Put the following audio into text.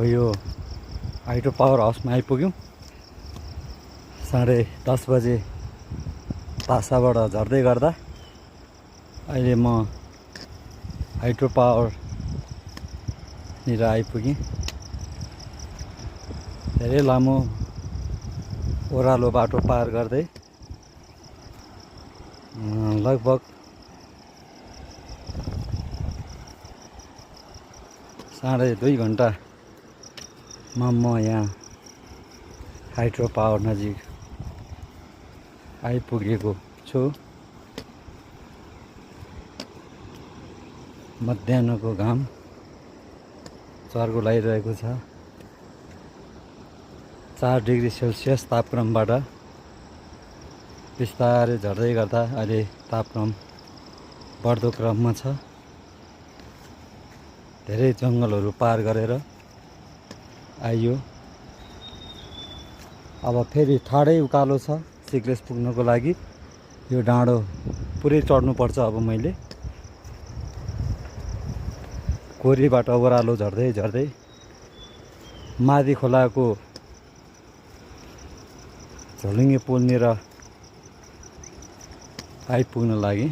यो hydro power हाउसमा आइपुग्यौँ। 10:30 बजे पासाबाट झर्दै गर्दा अहिले म हाइड्रो पावरनिर आइपुगेँ। धेरै लामो ओह्रालो बाटो पार गर्दै लगभग 2.5 घन्टामा म यहाँ हाइड्रो पावर नजिक आइपुगेको छु। मध्याहको घाम चर्को लागिरहेको छ। 4 डिग्री सेल्सियस तापक्रमबाट बिस्तारै झर्दै गर्दा अहिले तापक्रम बढ्दो क्रममा छ। धेरै जङ्गलहरू पार गरेर आइयो। अब फेरि ठाडै उकालो छ सिग्लेस पुग्नको लागि। यो डाँडो पुरै चढ्नुपर्छ। अब मैले कोरीबाट ओह्रालो झर्दै झर्दै मादी खोलाको झोलुङ्गे पुलनिर आइपुग्न लागि